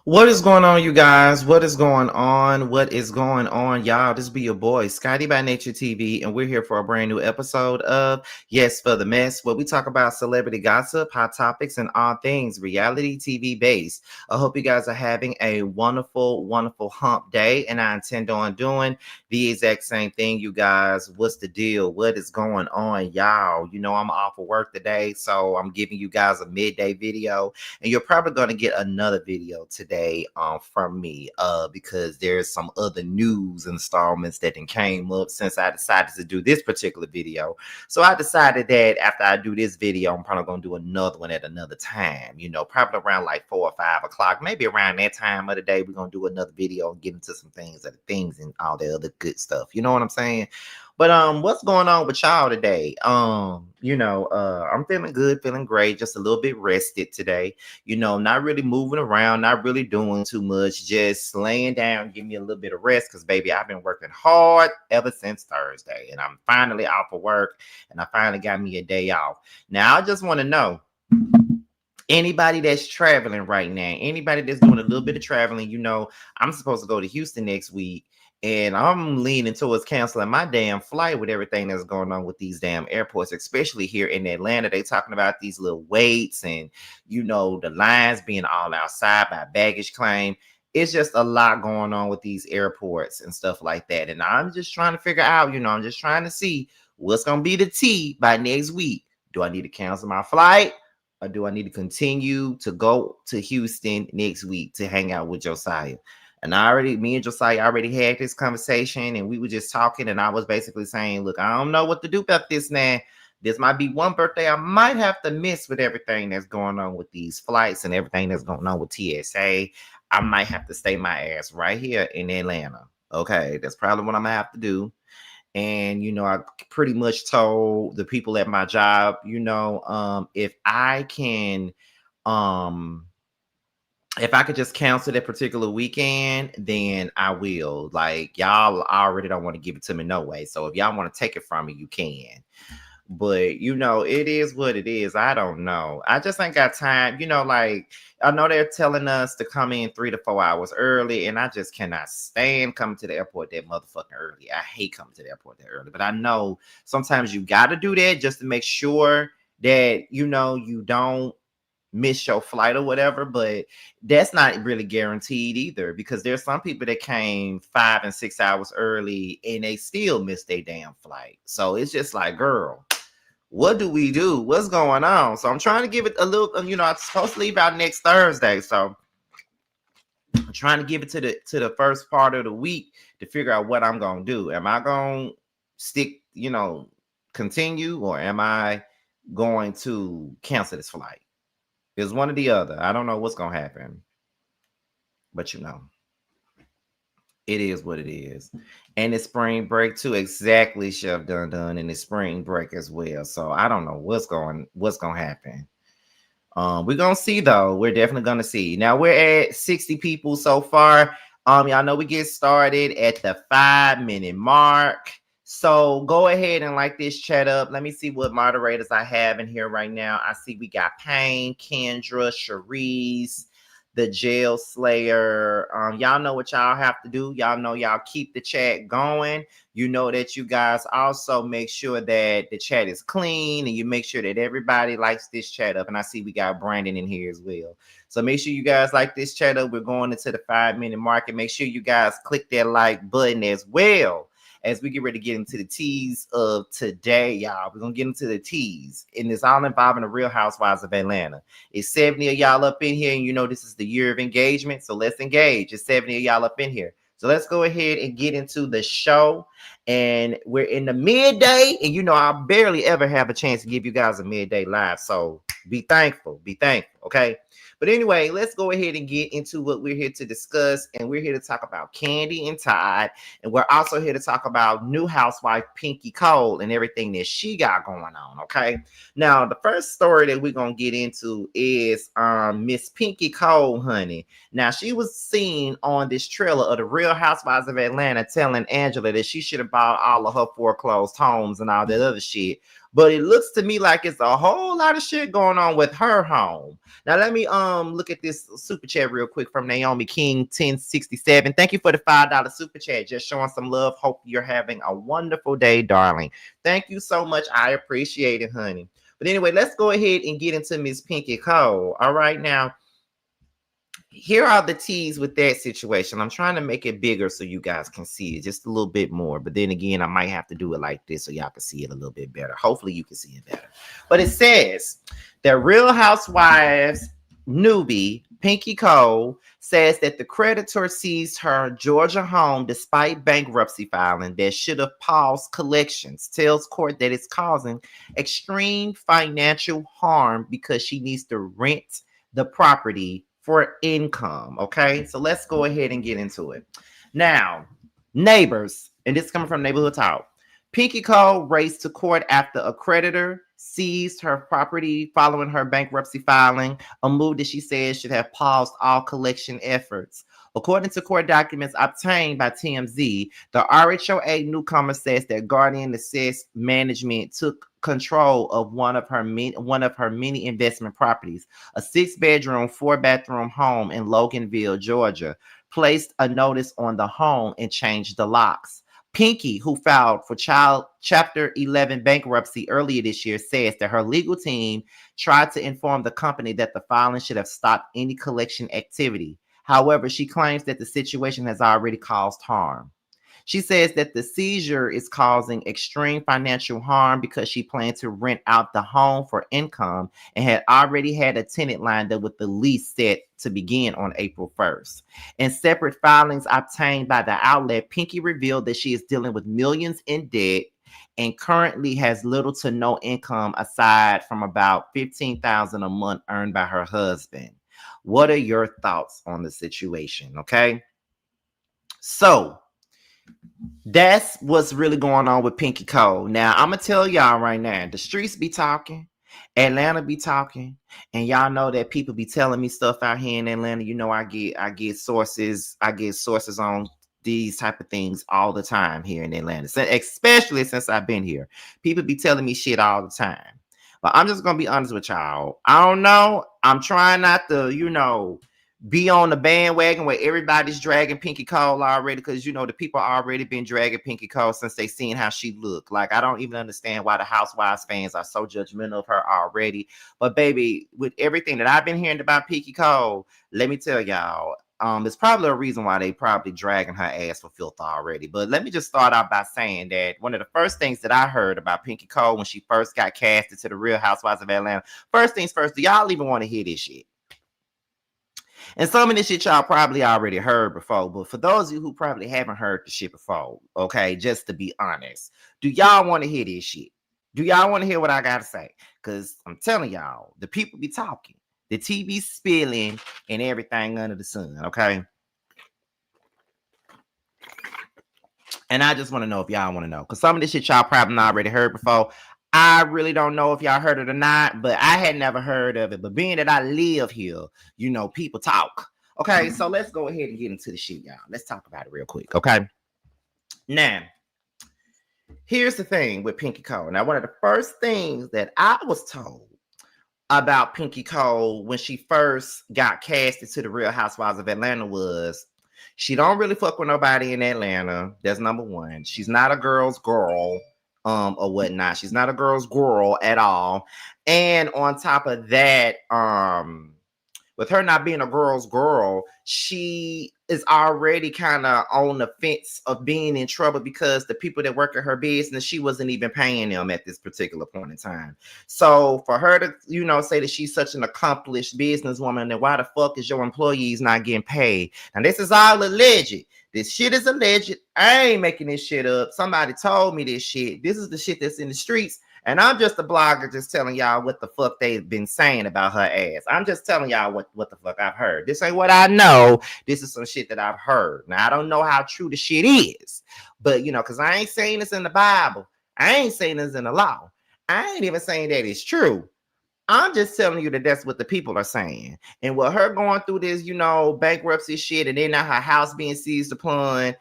What is going on, you guys? What is going on? What is going on, y'all? This be your boy, Scotty by Nature TV, and we're here for a brand new episode of Yes for the Mess, where we talk about celebrity gossip, hot topics, and all things reality TV based. I hope you guys are having a wonderful, wonderful hump day, and I intend on doing the exact same thing, you guys. What's the deal? What is going on, y'all? You know, I'm off of work today, so I'm giving you guys a midday video, and you're probably going to get another video today from me because there's some other news installments that then came up since I decided to do this particular video. So I decided that after I do this video, I'm probably going to do another one at another time, you know, probably around like 4 or 5 o'clock, maybe around that time of the day. We're going to do another video and get into some things and all the other good stuff, you know what I'm saying? But what's going on with y'all today? I'm feeling good, feeling great, just a little bit rested today. You know, not really moving around, not really doing too much, just laying down, give me a little bit of rest, because baby, I've been working hard ever since Thursday, and I'm finally out for work, and I finally got me a day off. Now I just want to know, anybody that's traveling right now, anybody that's doing a little bit of traveling, you know, I'm supposed to go to Houston next week, and I'm leaning towards canceling my damn flight with everything that's going on with these damn airports, especially here in Atlanta. They talking about these little waits and, you know, the lines being all outside by baggage claim. It's just a lot going on with these airports and stuff like that. And I'm just trying to figure out, you know, I'm just trying to see what's going to be the tea by next week. Do I need to cancel my flight? Or do I need to continue to go to Houston next week to hang out with Josiah? And me and Josiah already had this conversation, and we were just talking, and I was basically saying, look, I don't know what to do about this now. This might be one birthday I might have to miss with everything that's going on with these flights and everything that's going on with TSA. I might have to stay my ass right here in Atlanta. Okay, that's probably what I'm going to have to do. And, you know, I pretty much told the people at my job, you know, um, if I could just cancel that particular weekend, then I will. Like, y'all already don't want to give it to me no way. So if y'all want to take it from me, you can. But, you know, it is what it is. I don't know. I just ain't got time. You know, like, I know they're telling us to come in 3 to 4 hours early, and I just cannot stand coming to the airport that motherfucking early. I hate coming to the airport that early. But I know sometimes you got to do that just to make sure that, you know, you don't miss your flight or whatever, but that's not really guaranteed either, because there's some people that came 5 and 6 hours early and they still missed their damn flight. So it's just like, girl, what do we do? What's going on? So I'm trying to give it a little, you know, I'm supposed to leave out next Thursday, so I'm trying to give it to the first part of the week to figure out what I'm gonna do. Am I gonna stick, you know, continue, or am I going to cancel this flight? It's one or the other. I don't know what's going to happen. But, you know, it is what it is. And it's spring break, too. Exactly, Chef Dun Dun. And it's spring break as well. So, I don't know what's going to happen. We're going to see, though. We're definitely going to see. Now, we're at 60 people so far. Y'all know we get started at the 5-minute mark. So go ahead and like this chat up. Let me see what moderators I have in here right now. I see we got Payne, Kendra, Cherise, the Jail Slayer. Y'all know what y'all have to do. Y'all know y'all keep the chat going. You know that you guys also make sure that the chat is clean, and you make sure that everybody likes this chat up. And I see we got Brandon in here as well. So make sure you guys like this chat up. We're going into the 5-minute mark, and make sure you guys click that like button as well as we get ready to get into the teas of today, y'all. We're going to get into the teas, and it's all involving the Real Housewives of Atlanta. It's 70 of y'all up in here, and you know this is the year of engagement, so let's engage. It's 70 of y'all up in here. So let's go ahead and get into the show. And we're in the midday, and you know I barely ever have a chance to give you guys a midday live, so be thankful, okay? But anyway, let's go ahead and get into what we're here to discuss. And we're here to talk about Kandi and Todd. And we're also here to talk about new housewife Pinky Cole and everything that she got going on, okay? Now, the first story that we're going to get into is Miss Pinky Cole, honey. Now, she was seen on this trailer of the Real Housewives of Atlanta telling Angela that she should have bought all of her foreclosed homes and all that other shit. But it looks to me like it's a whole lot of shit going on with her home. Now let me look at this super chat real quick from Naomi King 1067. Thank you for the $5 super chat. Just showing some love. Hope you're having a wonderful day, darling. Thank you so much. I appreciate it, honey. But anyway, let's go ahead and get into Miss Pinky Cole. All right, now here are the T's with that situation. I'm trying to make it bigger so you guys can see it just a little bit more. But then again, I might have to do it like this so y'all can see it a little bit better. Hopefully you can see it better. But it says that Real Housewives newbie Pinky Cole says that the creditor seized her Georgia home despite bankruptcy filing that should have paused collections. Tells court that it's causing extreme financial harm because she needs to rent the property for income. Okay, so let's go ahead and get into it. Now, neighbors, and this is coming from Neighborhood Talk. Pinky Cole raced to court after a creditor seized her property following her bankruptcy filing, a move that she says should have paused all collection efforts. According to court documents obtained by TMZ, the RHOA newcomer says that Guardian Assist Management took control of one of her many investment properties, a 6-bedroom, 4-bathroom home in Loganville, Georgia, placed a notice on the home and changed the locks. Pinky, who filed for Chapter 11 bankruptcy earlier this year, says that her legal team tried to inform the company that the filing should have stopped any collection activity. However, she claims that the situation has already caused harm. She says that the seizure is causing extreme financial harm because she planned to rent out the home for income and had already had a tenant lined up with the lease set to begin on April 1st. In separate filings obtained by the outlet, Pinky revealed that she is dealing with millions in debt and currently has little to no income aside from about $15,000 a month earned by her husband. What are your thoughts on the situation? Okay, so that's what's really going on with Pinky Cole. Now, I'm going to tell y'all right now, the streets be talking, Atlanta be talking, and y'all know that people be telling me stuff out here in Atlanta. You know, I get sources on these type of things all the time here in Atlanta, especially since I've been here. People be telling me shit all the time. But I'm just going to be honest with y'all. I don't know. I'm trying not to, be on the bandwagon where everybody's dragging Pinky Cole already, because the people already been dragging Pinky Cole since they seen how she looked. Like, I don't even understand why the Housewives fans are so judgmental of her already. But baby, with everything that I've been hearing about Pinky Cole, let me tell y'all, there's probably a reason why they probably dragging her ass for filth already. But let me just start out by saying that one of the first things that I heard about Pinky Cole when she first got casted to the Real Housewives of Atlanta, first things first, do y'all even want to hear this shit? And some of this shit y'all probably already heard before, but for those of you who probably haven't heard the shit before, okay, just to be honest, do y'all want to hear this shit? Do y'all want to hear what I got to say? Because I'm telling y'all, the people be talking, the TV spilling, and everything under the sun, okay? And I just want to know if y'all want to know, because some of this shit y'all probably not already heard before. I really don't know if y'all heard it or not, but I had never heard of it. But being that I live here, people talk. Okay, so let's go ahead and get into the shit, y'all. Let's talk about it real quick, okay? Now, here's the thing with Pinky Cole. Now, one of the first things that I was told about Pinky Cole when she first got casted to the Real Housewives of Atlanta was she don't really fuck with nobody in Atlanta. That's number one. She's not a girl's girl. Or whatnot. She's not a girl's girl at all. And on top of that, with her not being a girl's girl, she is already kind of on the fence of being in trouble because the people that work at her business, she wasn't even paying them at this particular point in time. So for her to, say that she's such an accomplished businesswoman, then why the fuck is your employees not getting paid? And this is all alleged. This shit is alleged. I ain't making this shit up. Somebody told me this shit. This is the shit that's in the streets. And I'm just a blogger just telling y'all what the fuck they've been saying about her ass. I'm just telling y'all what the fuck I've heard. This ain't what I know. This is some shit that I've heard. Now, I don't know how true the shit is. But, because I ain't saying this in the Bible. I ain't saying this in the law. I ain't even saying that it's true. I'm just telling you that that's what the people are saying. And with her going through this, bankruptcy shit, and then now her house being seized upon,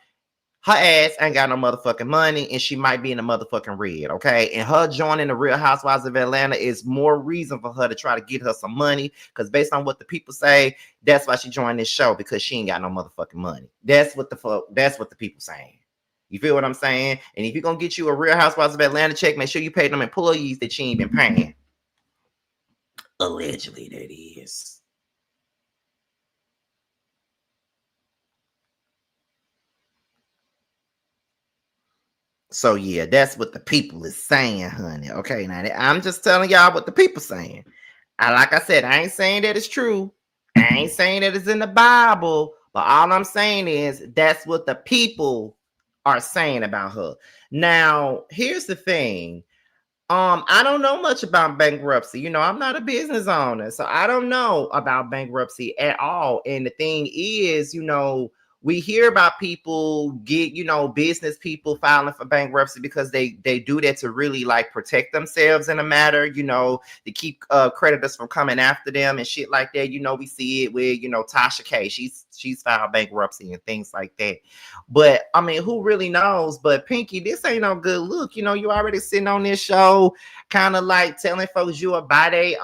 her ass ain't got no motherfucking money, and she might be in the motherfucking red, okay? And her joining the Real Housewives of Atlanta is more reason for her to try to get her some money, because based on what the people say, that's why she joined this show, because she ain't got no motherfucking money. That's what the people saying. You feel what I'm saying? And if you're gonna get you a Real Housewives of Atlanta check, make sure you pay them employees that she ain't been paying. Allegedly, that is. So yeah, that's what the people is saying, honey. Okay, now I'm just telling y'all what the people saying. Like I said, I ain't saying that it's true. I ain't saying that it's in the Bible, but all I'm saying is that's what the people are saying about her. Now, here's the thing. I don't know much about bankruptcy. You know, I'm not a business owner, so I don't know about bankruptcy at all. And the thing is, you know, we hear about people get, you know, business people filing for bankruptcy because they do that to really like protect themselves in a matter, you know, to keep creditors from coming after them and shit like that. You know, we see it with, you know, Tasha K. She's filed bankruptcy and things like that. But I mean, who really knows? But Pinky, this ain't no good look. You know, you already sitting on this show, kind of like telling folks you will buy they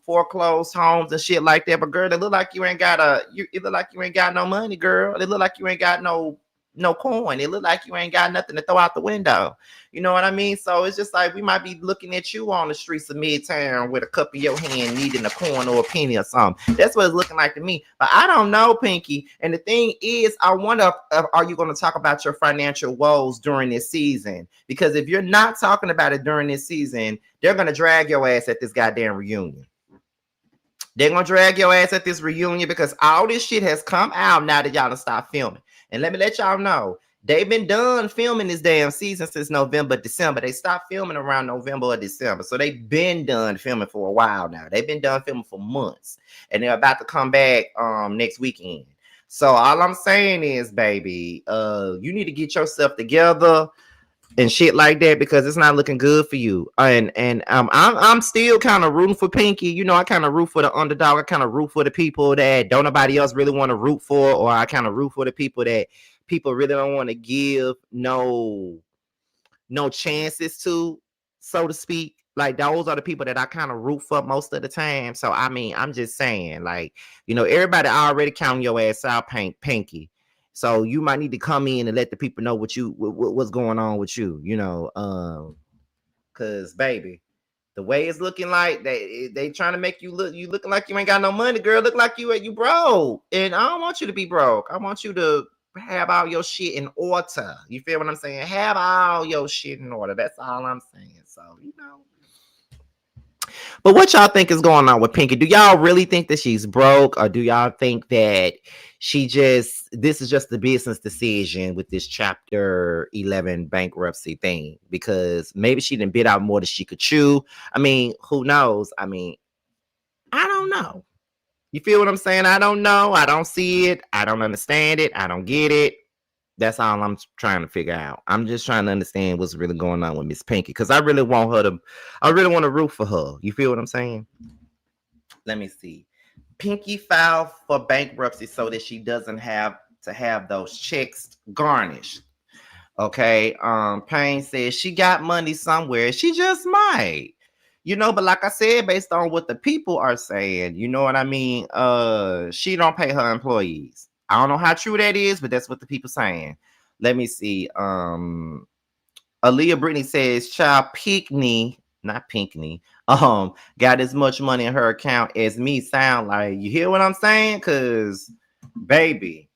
foreclosed homes and shit like that. But girl, it look like you ain't got it look like you ain't got no money, girl. It look like you ain't got no coin. It look like you ain't got nothing to throw out the window. You know what I mean? So it's just like we might be looking at you on the streets of Midtown with a cup in your hand needing a coin or a penny or something. That's what it's looking like to me. But I don't know, Pinky. And the thing is, I wonder, are you going to talk about your financial woes during this season? Because if you're not talking about it during this season, they're going to drag your ass at this goddamn reunion. They're going to drag your ass at this reunion because all this shit has come out now that y'all have stopped filming. And let me let y'all know, they've been done filming this damn season since November, December. They stopped filming around November or December. So they've been done filming for a while now. They've been done filming for months. And they're about to come back next weekend. So all I'm saying is, baby, you need to get yourself together and shit like that because it's not looking good for you. And I'm still kind of rooting for Pinky. You know, I kind of root for the underdog. I kind of root for the people that don't nobody else really want to root for, or I kind of root for the people that people really don't want to give no chances to, so to speak. Like those are the people that I kind of root for most of the time. So I mean, I'm just saying, like, you know, everybody already counting your ass out, Pinky. So you might need to come in and let the people know what's going on with you, you know, cause baby, the way it's looking like they trying to make you looking like you ain't got no money, girl. Look like you broke, and I don't want you to be broke. I want you to have all your shit in order. You feel what I'm saying? Have all your shit in order. That's all I'm saying. So you know. But what y'all think is going on with Pinky? Do y'all really think that she's broke, or do y'all think that this is just the business decision with this Chapter 11 bankruptcy thing? Because maybe she didn't bid out more than she could chew. I mean, who knows? I mean, I don't know. You feel what I'm saying? I don't know. I don't see it. I don't understand it. I don't get it. That's all I'm trying to figure out. I'm just trying to understand what's really going on with Miss Pinky because I really want to root for her. You feel what I'm saying? Let me see. Pinky filed for bankruptcy so that she doesn't have to have those checks garnished. Okay. Payne says she got money somewhere. She just might. You know, but like I said, based on what the people are saying, you know what I mean? She don't pay her employees. I don't know how true that is, but that's what the people saying. Let me see. Aaliyah Brittany says, child Pinkney, not Pinkney, got as much money in her account as me. Sound like, you hear what I'm saying? Cause baby,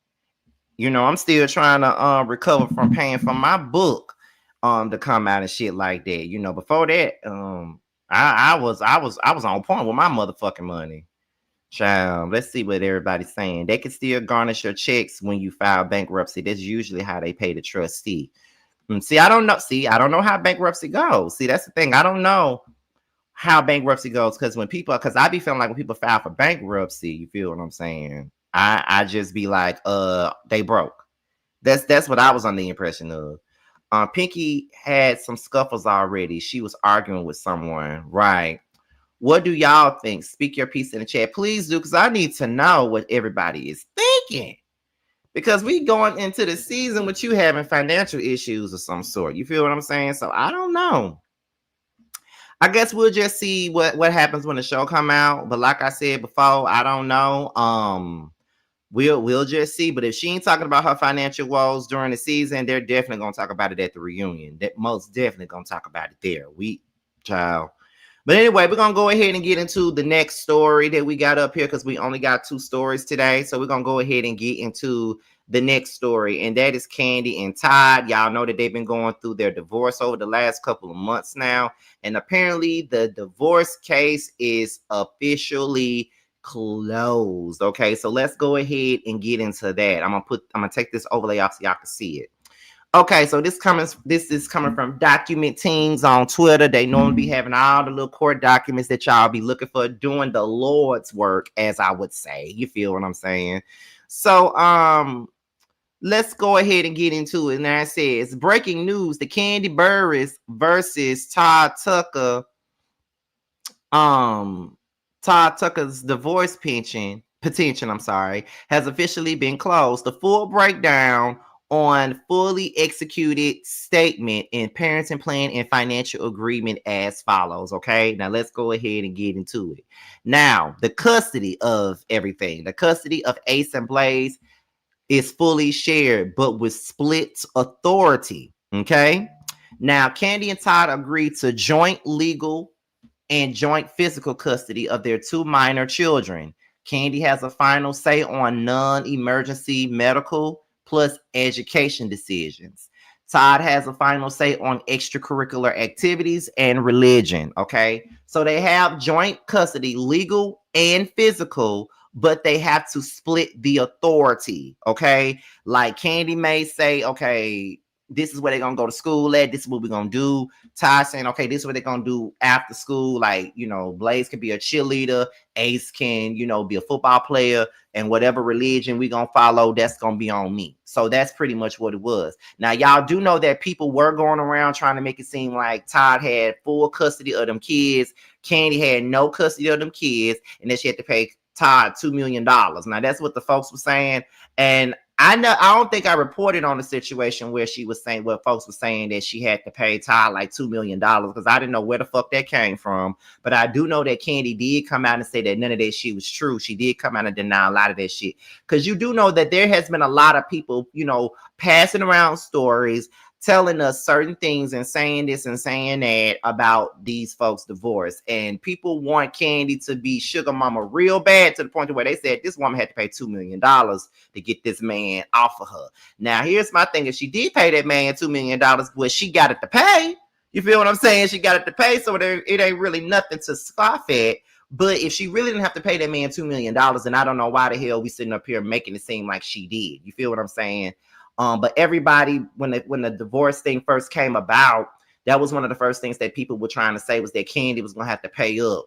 you know, I'm still trying to recover from paying for my book to come out and shit like that. You know, before that, I was on point with my motherfucking money. Child, let's see what everybody's saying. They can still garnish your checks when you file bankruptcy. That's usually how they pay the trustee. See, I don't know. See, I don't know how bankruptcy goes. See, that's the thing. I don't know how bankruptcy goes because I be feeling like when people file for bankruptcy, you feel what I'm saying? I just be like, they broke. That's what I was under the impression of. Pinky had some scuffles already. She was arguing with someone, right? What do y'all think? Speak your piece in the chat, please do, because I need to know what everybody is thinking. because we going into the season with you having financial issues of some sort. You feel what I'm saying? So I don't know. I guess we'll just see what happens when the show come out. But like I said before, I don't know. We'll just see. But if she ain't talking about her financial woes during the season, they're definitely gonna talk about it at the reunion. That most definitely gonna talk about it there. Child. But anyway, we're gonna go ahead and get into the next story that we got up here because we only got 2 stories today. So we're gonna go ahead and get into the next story, and that is Kandi and Todd. Y'all know that they've been going through their divorce over the last couple of months now, and apparently the divorce case is officially closed. Okay, so let's go ahead and get into that. I'm gonna take this overlay off so y'all can see it. Okay, so this is coming from Document Teams on Twitter. They normally be having all the little court documents that y'all be looking for, doing the Lord's work, as I would say. You feel what I'm saying? So let's go ahead and get into it. Now it says breaking news: the Kandi Burruss versus Todd Tucker. Todd Tucker's divorce petition, has officially been closed. The full breakdown on fully executed statement in parenting plan and financial agreement as follows. Okay, now let's go ahead and get into it. Now, the custody of everything, the custody of Ace and Blaze is fully shared, but with split authority. Okay, now Kandi and Todd agreed to joint legal and joint physical custody of their 2 minor children. Kandi has a final say on non-emergency medical plus education decisions. Todd has a final say on extracurricular activities and religion. Okay, so they have joint custody, legal and physical, but they have to split the authority. Okay, like Kandi may say, okay, this is where they're gonna go to school at, this is what we're gonna do. Ty saying, okay, this is what they're gonna do after school. Like, Blaze can be a cheerleader, Ace can, be a football player, and whatever religion we gonna follow, that's gonna be on me. So that's pretty much what it was. Now, y'all do know that people were going around trying to make it seem like Todd had full custody of them kids, Kandi had no custody of them kids, and that she had to pay Todd $2 million. Now, that's what the folks were saying. And I don't think I reported on the situation where she was saying, folks were saying that she had to pay Todd like $2 million, because I didn't know where the fuck that came from. But I do know that Kandi did come out and say that none of that shit was true. She did come out and deny a lot of that shit. Because you do know that there has been a lot of people, passing around stories, telling us certain things and saying this and saying that about these folks' divorce. And people want Kandi to be sugar mama real bad, to the point where they said this woman had to pay $2 million to get this man off of her. Now, here's my thing. If she did pay that man $2 million, well, she got it to pay. You feel what I'm saying? She got it to pay, so it ain't really nothing to scoff at. But if she really didn't have to pay that man $2 million, then I don't know why the hell we sitting up here making it seem like she did. You feel what I'm saying? But everybody, when the divorce thing first came about, that was one of the first things that people were trying to say, was that Kandi was going to have to pay up,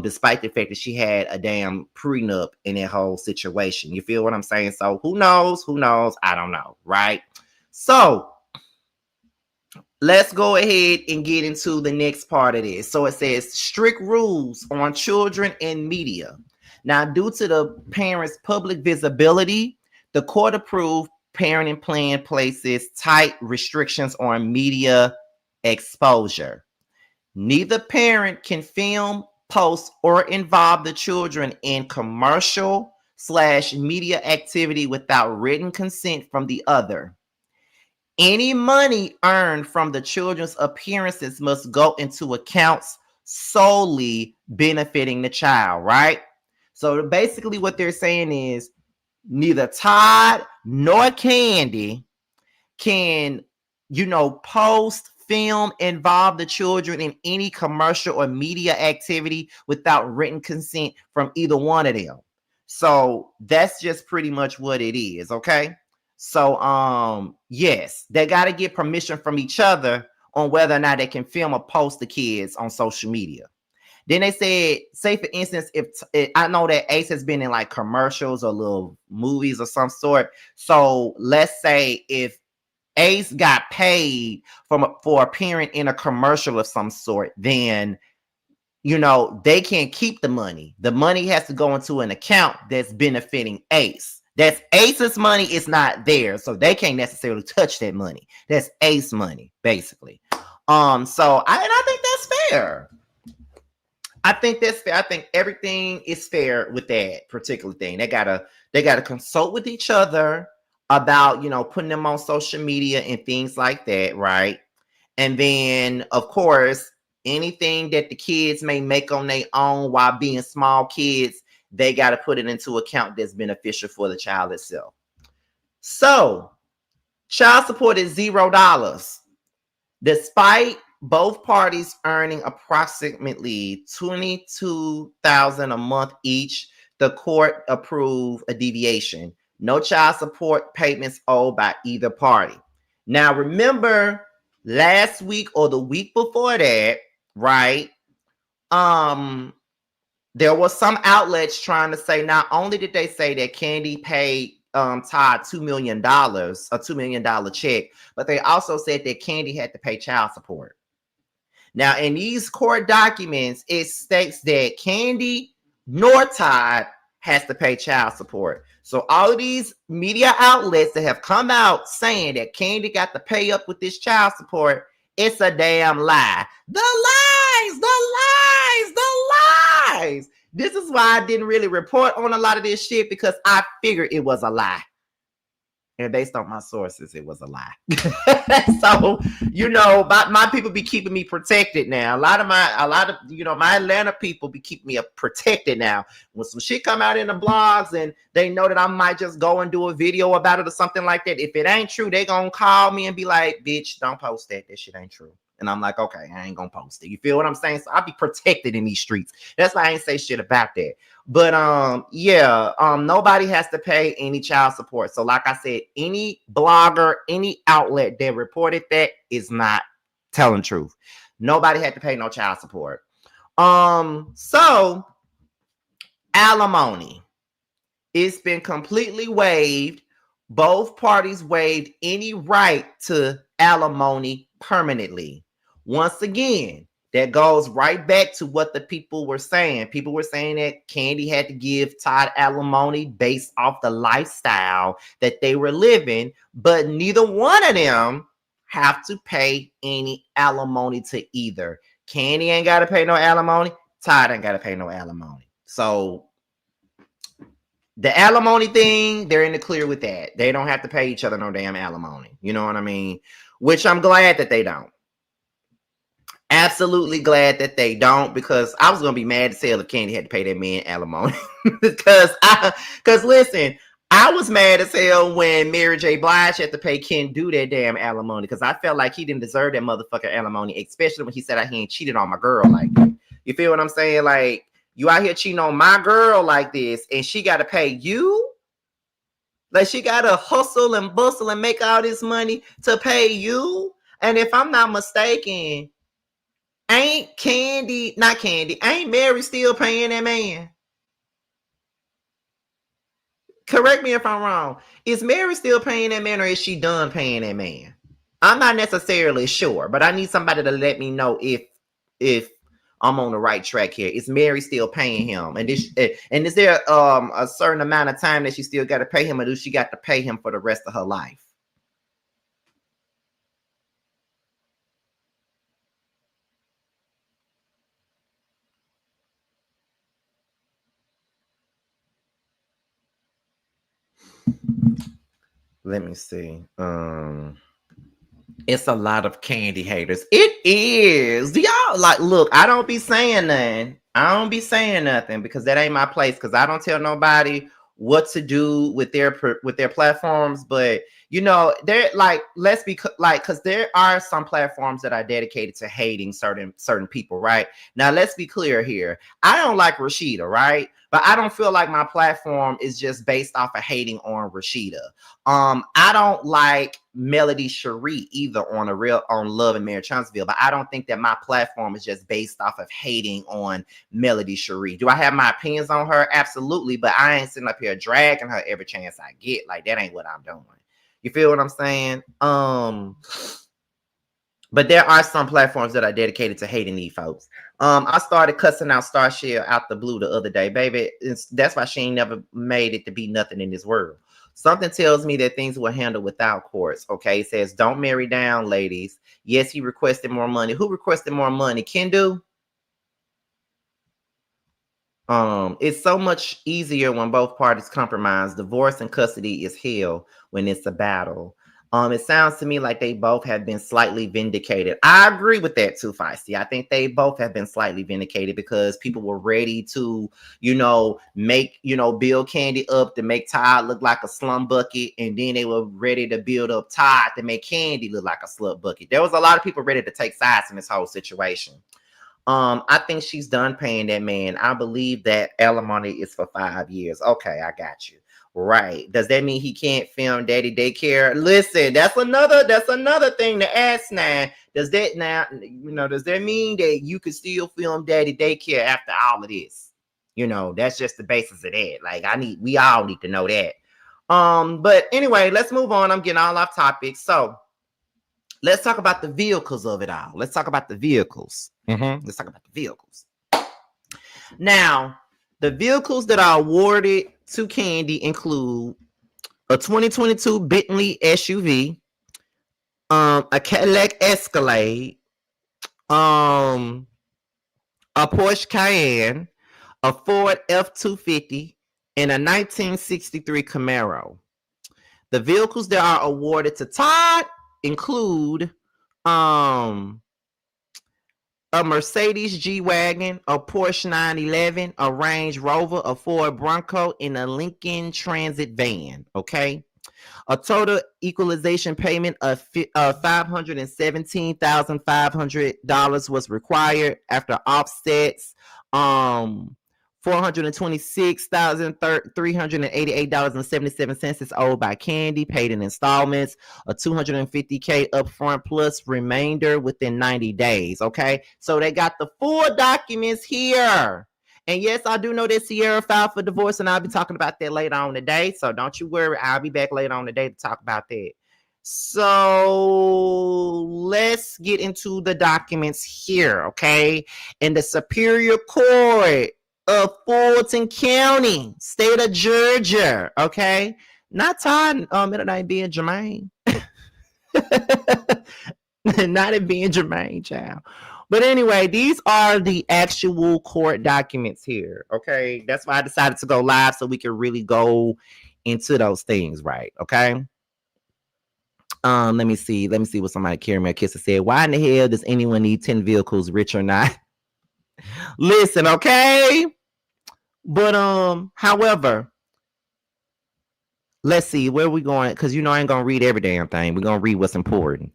despite the fact that she had a damn prenup in that whole situation. You feel what I'm saying? So who knows? I don't know, right? So let's go ahead and get into the next part of this. So it says strict rules on children and media. Now, due to the parents' public visibility, the court approved parenting plan places tight restrictions on media exposure. Neither parent can film, post, or involve the children in commercial/media activity without written consent from the other. Any money earned from the children's appearances must go into accounts solely benefiting the child, right? So basically what they're saying is neither Todd nor Kandi can, post, film, involve the children in any commercial or media activity without written consent from either one of them. So that's just pretty much what it is, okay? So, yes, they got to get permission from each other on whether or not they can film or post the kids on social media. Then they said, say for instance, if I know that Ace has been in like commercials or little movies or some sort. So let's say if Ace got paid for appearing in a commercial of some sort, then they can't keep the money. The money has to go into an account that's benefiting Ace, That's Ace's money. It's not theirs, so they can't necessarily touch that money. That's Ace money, basically. So I think that's fair. I think that's fair. I think everything is fair with that particular thing. They gotta consult with each other about, putting them on social media and things like that, right? And then, of course, anything that the kids may make on their own while being small kids, they got to put it into account that's beneficial for the child itself. So, child support is $0. Despite both parties earning approximately $22,000 a month each, the court approved a deviation. No child support payments owed by either party. Now, remember last week or the week before that, right? There was some outlets trying to say, not only did they say that Kandi paid Todd $2 million, a $2 million check, but they also said that Kandi had to pay child support. Now, in these court documents, it states that Kandi nor Todd has to pay child support. So all of these media outlets that have come out saying that Kandi got to pay up with this child support, it's a damn lie. The lies, the lies, the lies. This is why I didn't really report on a lot of this shit, because I figured it was a lie. And based on my sources, it was a lie. So, my people be keeping me protected now. A lot of my Atlanta people be keeping me protected now. When some shit come out in the blogs and they know that I might just go and do a video about it or something like that, if it ain't true, they gonna call me and be like, bitch, don't post that. That shit ain't true. And I'm like, okay, I ain't gonna post it. You feel what I'm saying? So I'll be protected in these streets. That's why I ain't say shit about that. But nobody has to pay any child support. So like I said, any blogger, any outlet that reported that is not telling truth. Nobody had to pay no child support. So alimony, it's been completely waived. Both parties waived any right to alimony permanently. Once again, that goes right back to what the people were saying. People were saying that Kandi had to give Todd alimony based off the lifestyle that they were living, but neither one of them have to pay any alimony to either. Kandi ain't got to pay no alimony. Todd ain't got to pay no alimony. So the alimony thing, they're in the clear with that. They don't have to pay each other no damn alimony. You know what I mean? Which I'm glad that they don't. Absolutely glad that they don't, because I was gonna be mad as hell if Kandi had to pay that man alimony. because listen, I was mad as hell when Mary J. Blige had to pay Ken do that damn alimony, because I felt like he didn't deserve that motherfucker alimony, especially when he said he ain't cheated on my girl like that. You feel what I'm saying? Like, you out here cheating on my girl like this, and she got to pay you? Like, she got to hustle and bustle and make all this money to pay you? And if I'm not mistaken, ain't Mary still paying that man? Correct me if I'm wrong. Is Mary still paying that man, or is she done paying that man? I'm not necessarily sure, but I need somebody to let me know if I'm on the right track here. Is Mary still paying him? And is there a certain amount of time that she still got to pay him, or do she got to pay him for the rest of her life? Let me see. It's a lot of Kandi haters. It is. Do y'all look, I don't be saying nothing. I don't be saying nothing because that ain't my place, because I don't tell nobody what to do with their platforms. But they're let's be because there are some platforms that are dedicated to hating certain people, right? Now let's be clear here. I don't like Rashida, right? But I don't feel like my platform is just based off of hating on Rashida. I don't like Melody Cherie either on Love and Marriage Huntsville, but I don't think that my platform is just based off of hating on Melody Cherie. Do I have my opinions on her? Absolutely, but I ain't sitting up here dragging her every chance I get. Like, that ain't what I'm doing. You feel what I'm saying? But there are some platforms that are dedicated to hating these folks. I started cussing out Starshell out the blue the other day, baby. That's why she ain't never made it to be nothing in this world. Something tells me that things were handled without courts. Okay, it says don't marry down, ladies. Yes, he requested more money. Who requested more money? Kendu? It's so much easier when both parties compromise. Divorce and custody is hell when it's a battle. It sounds to me like they both have been slightly vindicated. I agree with that too, Feisty. I think they both have been slightly vindicated because people were ready to, make, build Kandi up to make Todd look like a slum bucket, and then they were ready to build up Todd to make Kandi look like a slut bucket. There was a lot of people ready to take sides in this whole situation. I think she's done paying that man. I believe that alimony is for 5 years. Okay, I got you. Right. Does that mean he can't film daddy daycare? Listen, that's another thing to ask now. Does that mean that you could still film daddy daycare after all of this? That's just the basis of that. Like we all need to know that. But anyway, let's move on. I'm getting all off topic. So let's talk about the vehicles of it all. Let's talk about the vehicles. Let's talk about the vehicles. Now, the vehicles that are awarded to Kandi include a 2022 Bentley SUV, a Cadillac Escalade, a Porsche Cayenne, a Ford F-250, and a 1963 Camaro. The vehicles that are awarded to Todd include a Mercedes G-Wagon, a Porsche 911, a Range Rover, a Ford Bronco, and a Lincoln Transit van. Okay. A total equalization payment of $517,500 was required after offsets. $426,388.77 is owed by Kandi, paid in installments, a $250K upfront plus remainder within 90 days. Okay, so they got the full documents here. And yes, I do know that Sierra filed for divorce, and I'll be talking about that later on today. So don't you worry, I'll be back later on today to talk about that. So let's get into the documents here, okay? In the Superior Court of Fulton County, state of Georgia, okay? Not Todd, middle name being Jermaine. Not it being Jermaine, child. But anyway, these are the actual court documents here, okay? That's why I decided to go live so we can really go into those things, right? Okay. Let me see what somebody Carry Me a Kiss said. Why in the hell does anyone need 10 vehicles, rich or not? Listen, okay. But however, let's see where we going, because I ain't gonna read every damn thing. We're gonna read what's important.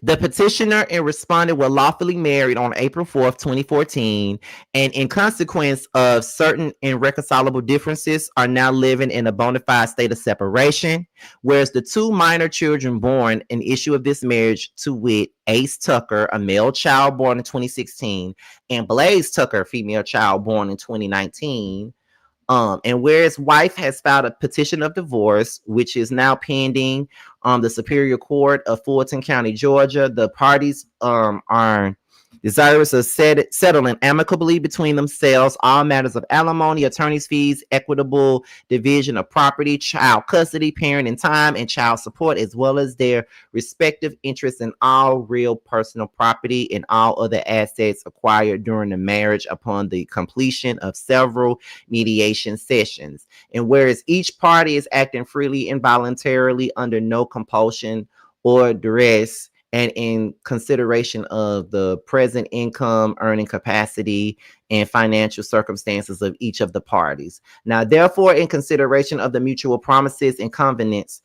The petitioner and respondent were lawfully married on April 4th, 2014, and in consequence of certain irreconcilable differences are now living in a bona fide state of separation, whereas the two minor children born in issue of this marriage, to wit, Ace Tucker, a male child born in 2016, and Blaze Tucker, a female child born in 2019, and whereas wife has filed a petition of divorce, which is now pending the Superior Court of Fulton County, Georgia, the parties are desirous of settling amicably between themselves all matters of alimony, attorney's fees, equitable division of property, child custody, parenting time, and child support, as well as their respective interests in all real personal property and all other assets acquired during the marriage upon the completion of several mediation sessions. And whereas each party is acting freely and voluntarily under no compulsion or duress, and in consideration of the present income, earning capacity, and financial circumstances of each of the parties. Now, therefore, in consideration of the mutual promises and covenants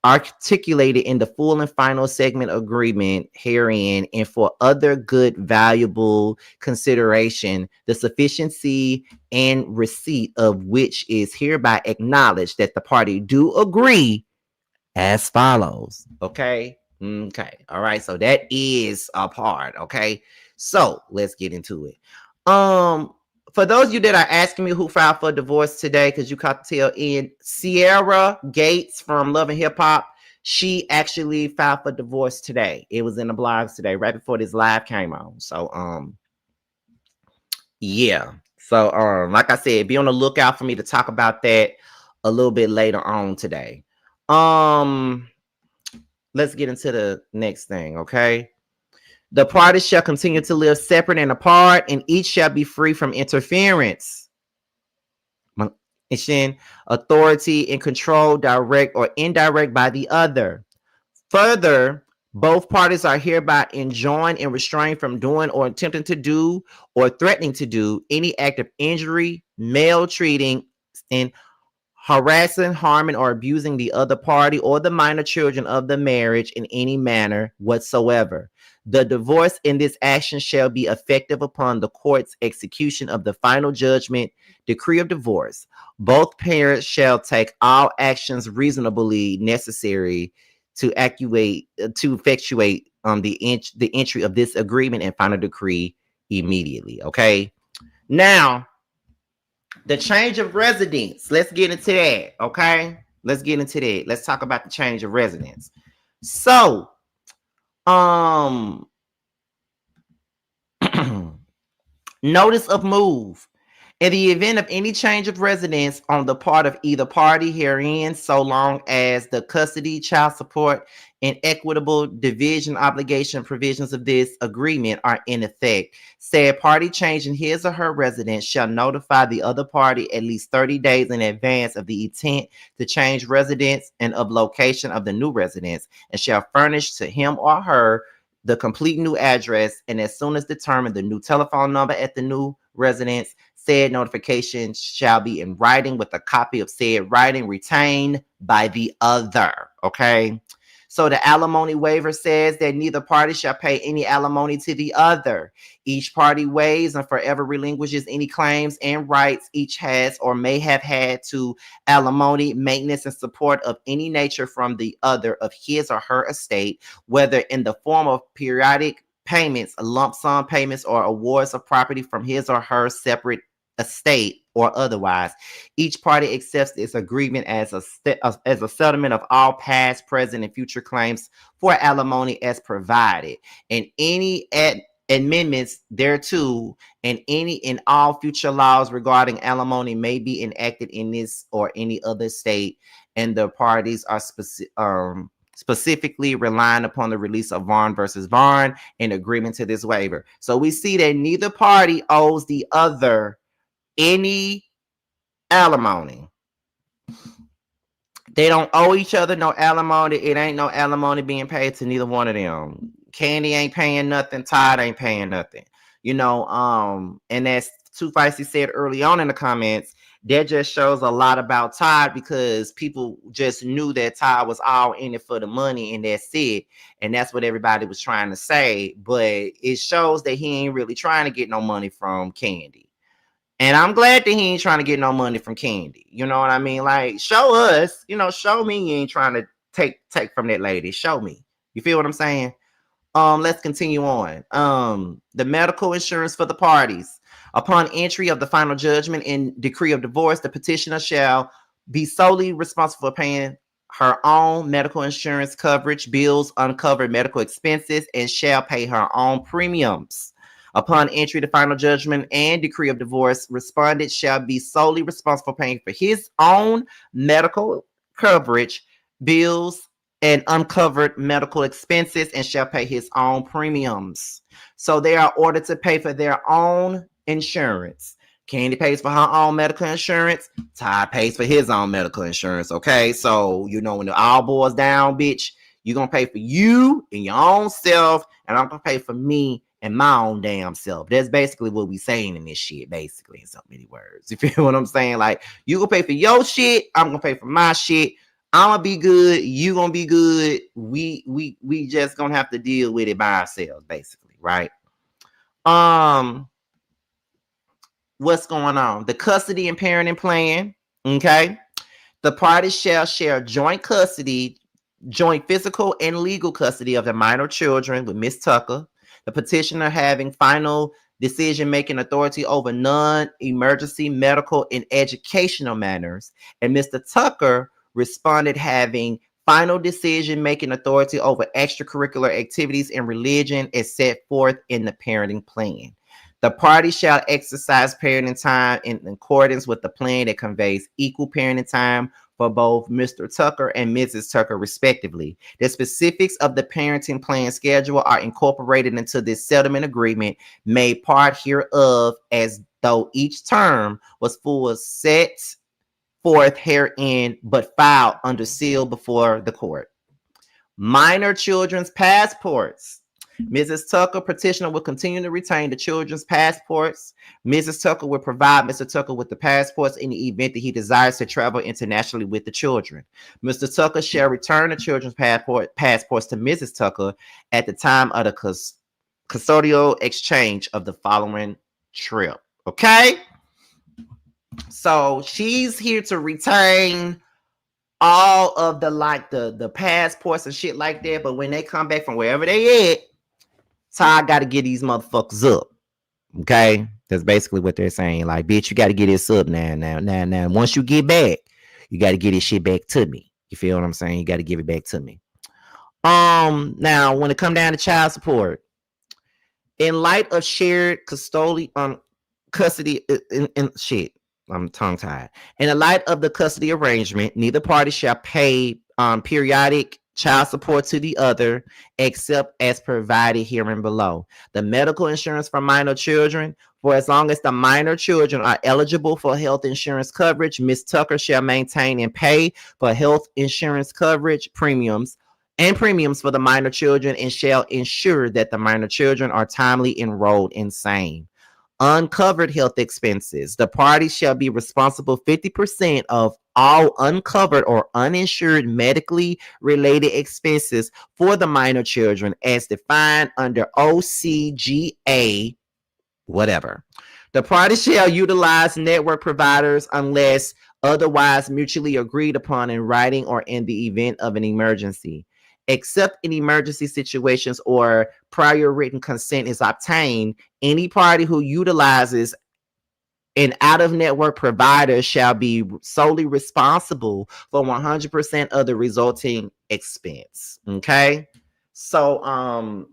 articulated in the full and final segment agreement herein, and for other good, valuable consideration, the sufficiency and receipt of which is hereby acknowledged that the party do agree as follows. Okay. All right. So that is a part. Okay. So let's get into it. For those of you that are asking me who filed for divorce today, because you caught the tail end, Sierra Gates from Love and Hip Hop. She actually filed for divorce today. It was in the blogs today, right before this live came on. So yeah. So like I said, be on the lookout for me to talk about that a little bit later on today. Let's get into the next thing, okay? The parties shall continue to live separate and apart, and each shall be free from interference, authority, and control, direct or indirect, by the other. Further, both parties are hereby enjoined and restrained from doing or attempting to do or threatening to do any act of injury, maltreating, and harassing, harming, or abusing the other party or the minor children of the marriage in any manner whatsoever. The divorce in this action shall be effective upon the court's execution of the final judgment, decree of divorce. Both parents shall take all actions reasonably necessary to effectuate the entry of this agreement and final decree immediately. Okay. Now, the change of residence. Let's get into that. Okay. Let's get into that. Let's talk about the change of residence. So, notice of move. In the event of any change of residence on the part of either party herein, so long as the custody, child support, and equitable division obligation provisions of this agreement are in effect, said party changing his or her residence shall notify the other party at least 30 days in advance of the intent to change residence and of location of the new residence, and shall furnish to him or her the complete new address, and as soon as determined the new telephone number at the new residence. Said notification shall be in writing with a copy of said writing retained by the other. Okay. So the alimony waiver says that neither party shall pay any alimony to the other. Each party waives and forever relinquishes any claims and rights each has or may have had to alimony, maintenance, and support of any nature from the other of his or her estate, whether in the form of periodic payments, lump sum payments, or awards of property from his or her separate estate or otherwise. Each party accepts this agreement as a settlement of all past, present, and future claims for alimony as provided, and any amendments thereto, and any and all future laws regarding alimony may be enacted in this or any other state, and the parties are specifically relying upon the release of Vaughn versus Vaughn in agreement to this waiver. So we see that neither party owes the other any alimony. They don't owe each other no alimony. It ain't no alimony being paid to neither one of them. Kandi ain't paying nothing. Todd ain't paying nothing. And as Too Feisty said early on in the comments, that just shows a lot about Todd, because people just knew that Todd was all in it for the money, and that's it. And that's what everybody was trying to say. But it shows that he ain't really trying to get no money from Kandi. And I'm glad that he ain't trying to get no money from Kandi. You know what I mean? Like, show us, show me you ain't trying to take from that lady. Show me. You feel what I'm saying? Let's continue on. The medical insurance for the parties. Upon entry of the final judgment and decree of divorce, the petitioner shall be solely responsible for paying her own medical insurance coverage, bills, uncovered medical expenses, and shall pay her own premiums. Upon entry to final judgment and decree of divorce, respondent shall be solely responsible for paying for his own medical coverage, bills, and uncovered medical expenses, and shall pay his own premiums. So they are ordered to pay for their own insurance. Kandi pays for her own medical insurance. Todd pays for his own medical insurance. Okay, so when it all boils down, bitch, you're gonna pay for you and your own self, and I'm gonna pay for me and my own damn self. That's basically what we saying in this shit, basically, in so many words. You feel what I'm saying? Like, you gonna pay for your shit, I'm gonna pay for my shit. I'm gonna be good, you gonna be good. We just gonna have to deal with it by ourselves, basically, right? What's going on? The custody and parenting plan. Okay. The parties shall share joint custody, joint physical and legal custody of the minor children with Miss Tucker. The petitioner having final decision-making authority over non-emergency medical and educational matters, and Mr. Tucker responded having Final decision-making authority over extracurricular activities and religion is set forth in the parenting plan. The party shall exercise parenting time in accordance with the plan that conveys equal parenting time for both Mr. Tucker and Mrs. Tucker, respectively. The specifics of the parenting plan schedule are incorporated into this settlement agreement, made part hereof as though each term was full set forth herein, but filed under seal before the court. Minor children's passports. Mrs. Tucker, petitioner, will continue to retain the children's passports. Mrs. Tucker will provide Mr. Tucker with the passports in the event that he desires to travel internationally with the children. Mr. Tucker shall return the children's passports to Mrs. Tucker at the time of the custodial exchange of the following trip. Okay? So she's here to retain all of the passports and shit like that, but when they come back from wherever they at, Todd got to get these motherfuckers up. Okay, that's basically what they're saying. Like, bitch, you got to get this up now. Once you get back, you got to get this shit back to me. You feel what I'm saying? You got to give it back to me. Now when it come down to child support, in light of shared custody in shit. I'm tongue-tied. In the light of the custody arrangement, neither party shall pay periodic child support to the other, except as provided herein below. The medical insurance for minor children, for as long as the minor children are eligible for health insurance coverage, Ms. Tucker shall maintain and pay for health insurance coverage premiums for the minor children, and shall ensure that the minor children are timely enrolled in same. Uncovered health expenses. The party shall be responsible 50% of all uncovered or uninsured medically related expenses for the minor children as defined under OCGA, whatever. The party shall utilize network providers unless otherwise mutually agreed upon in writing or in the event of an emergency. Except in emergency situations or prior written consent is obtained, any party who utilizes an out-of-network provider shall be solely responsible for 100% of the resulting expense. Okay? So,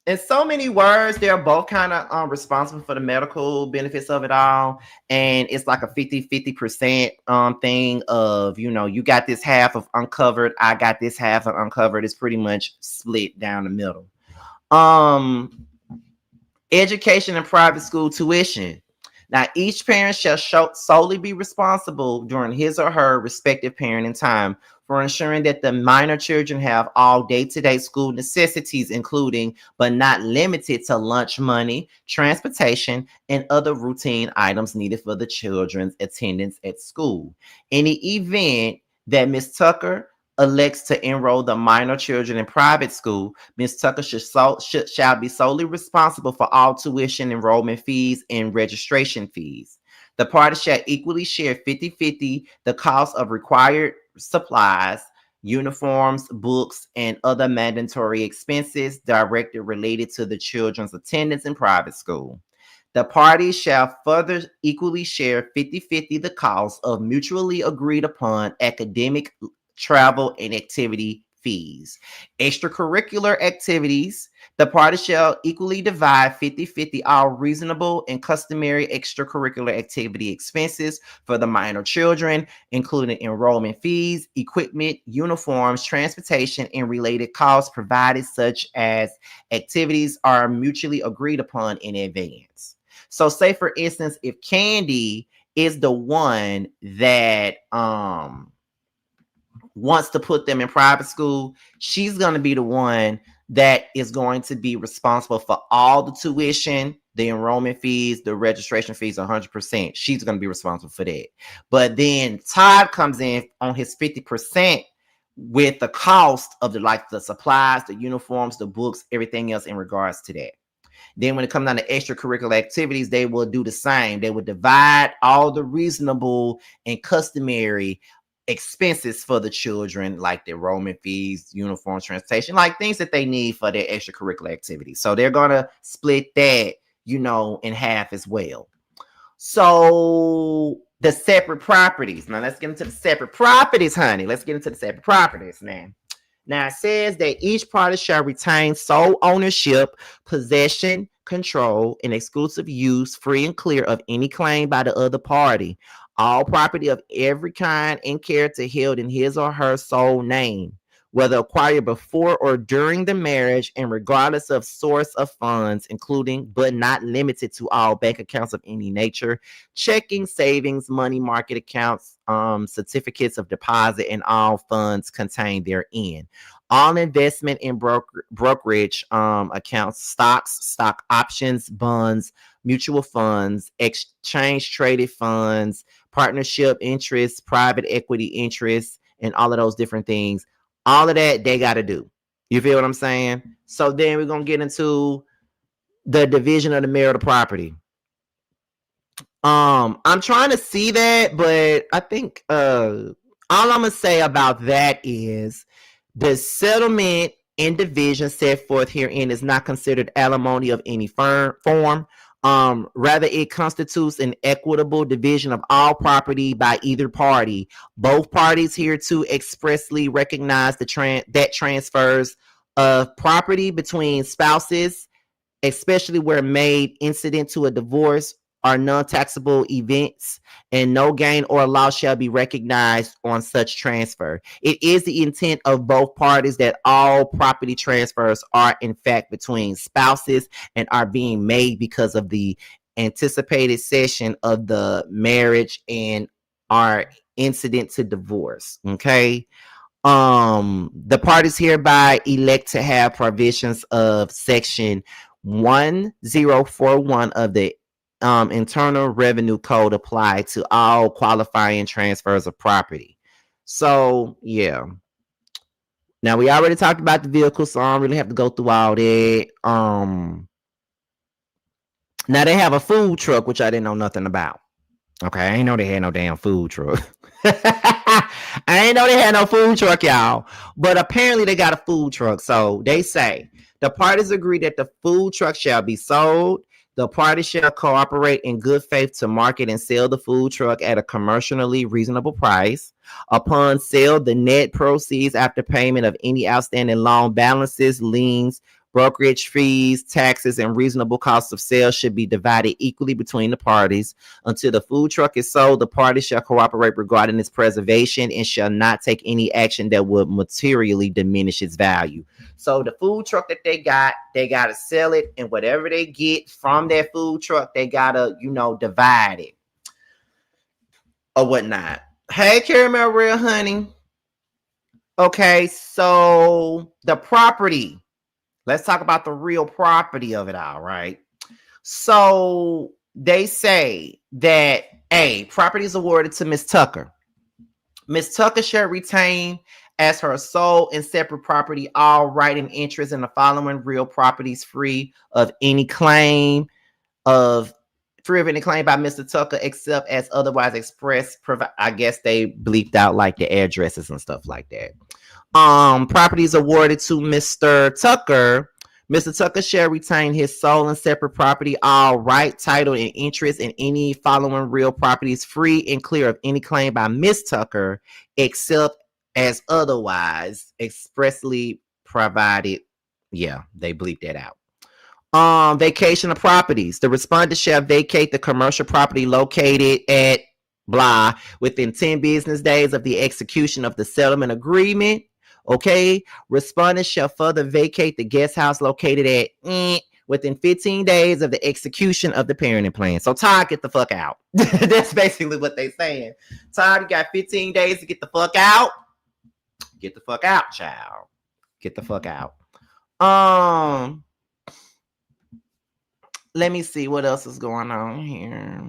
in so many words, they're both kind of responsible for the medical benefits of it all. And it's like a 50% thing of, you got this half of uncovered, I got this half of uncovered. It's pretty much split down the middle. Education and private school tuition. Now, each parent shall solely be responsible during his or her respective parenting time for ensuring that the minor children have all day-to-day school necessities, including but not limited to lunch money, transportation, and other routine items needed for the children's attendance at school. In the event that Ms. Tucker elects to enroll the minor children in private school, Ms. Tucker shall be solely responsible for all tuition, enrollment fees, and registration fees. The parties shall equally share 50-50 the cost of required supplies, uniforms, books, and other mandatory expenses directly related to the children's attendance in private school. The parties shall further equally share 50-50 the cost of mutually agreed upon academic, travel, and activity fees. Extracurricular activities. The parties shall equally divide 50-50 all reasonable and customary extracurricular activity expenses for the minor children, including enrollment fees, equipment, uniforms, transportation, and related costs, provided such as activities are mutually agreed upon in advance. So say, for instance, if Kandi is the one that wants to put them in private school, she's going to be the one that is going to be responsible for all the tuition, the enrollment fees, the registration fees, 100%. She's going to be responsible for that. But then Todd comes in on his 50% with the cost of the supplies, the uniforms, the books, everything else in regards to that. Then when it comes down to extracurricular activities, they will do the same. They will divide all the reasonable and customary expenses for the children, like the enrollment fees, uniforms, transportation, like things that they need for their extracurricular activities. So they're going to split that, in half as well. So the separate properties. Now let's get into the separate properties, honey. Let's get into the separate properties now. Now it says that each party shall retain sole ownership, possession, control, and exclusive use, free and clear of any claim by the other party. All property of every kind and character held in his or her sole name, whether acquired before or during the marriage, and regardless of source of funds, including but not limited to all bank accounts of any nature, checking, savings, money market accounts, certificates of deposit, and all funds contained therein. All investment in brokerage accounts, stocks, stock options, bonds, mutual funds, exchange traded funds, partnership interests, private equity interests, and all of those different things. All of that they got to do. You feel what I'm saying? So then we're going to get into the division of the marital property. I'm trying to see that, but I think all I'm gonna say about that is the settlement and division set forth herein is not considered alimony of any form. Rather, it constitutes an equitable division of all property by either party. Both parties hereto expressly recognize that transfers of property between spouses, especially where made incident to a divorce, are non-taxable events, and no gain or loss shall be recognized on such transfer. It is the intent of both parties that all property transfers are in fact between spouses and are being made because of the anticipated cession of the marriage and are incident to divorce. Okay. The parties hereby elect to have provisions of section 1041 of the Internal Revenue Code apply to all qualifying transfers of property. So yeah. Now we already talked about the vehicle, so I don't really have to go through all that. Now they have a food truck, which I didn't know nothing about. Okay, I ain't know they had no damn food truck. I ain't know they had no food truck, y'all. But apparently they got a food truck. So they say the parties agree that the food truck shall be sold. The parties shall cooperate in good faith to market and sell the food truck at a commercially reasonable price. Upon sale, the net proceeds after payment of any outstanding loan balances, liens, brokerage fees, taxes, and reasonable costs of sale should be divided equally between the parties. Until the food truck is sold, the parties shall cooperate regarding its preservation and shall not take any action that would materially diminish its value. So the food truck that they got to sell it, and whatever they get from that food truck, they got to, divide it or whatnot. Hey, Caramel Real Honey. Okay, so the property. Let's talk about the real property of it all, right? So they say that property is awarded to Miss Tucker. Miss Tucker shall retain as her sole and separate property all right and interest in the following real properties free of any claim by Mr. Tucker, except as otherwise expressed. I guess they bleeped out like the addresses and stuff like that. Properties awarded to Mr. Tucker. Mr. Tucker shall retain his sole and separate property, all right, title, and interest in any following real properties free and clear of any claim by Miss Tucker, except as otherwise expressly provided. Yeah, they bleeped that out. Vacation of properties. The respondent shall vacate the commercial property located at blah within 10 business days of the execution of the settlement agreement. Okay. Respondent shall further vacate the guest house located at within 15 days of the execution of the parenting plan. So Todd, get the fuck out. That's basically what they saying. Todd, you got 15 days to get the fuck out. Get the fuck out, child. Get the fuck out. Let me see what else is going on here.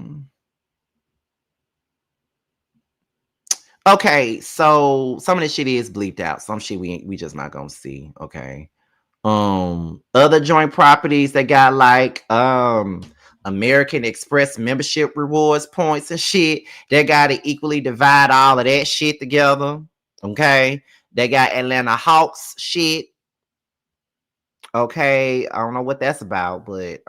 Okay, so some of this shit is bleeped out. Some shit we just not gonna see. Okay. Other joint properties that got like American Express membership rewards points and shit. They gotta equally divide all of that shit together. Okay. They got Atlanta Hawks shit. Okay, I don't know what that's about, but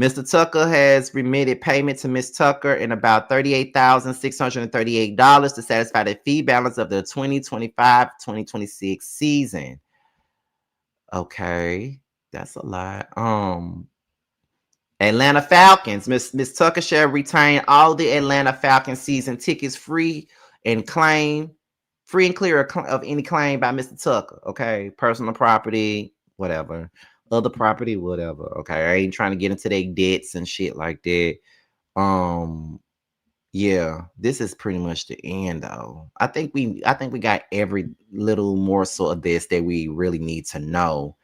Mr. Tucker has remitted payment to Miss Tucker in about $38,638 to satisfy the fee balance of the 2025-2026 season. Okay, that's a lot. Atlanta Falcons. Miss Tucker shall retain all the Atlanta Falcons season tickets free and clear of any claim by Mr. Tucker. Okay, personal property, whatever, other property, whatever. Okay, I ain't trying to get into their debts and shit like that. Yeah, this is pretty much the end though. I think we got every little morsel of this that we really need to know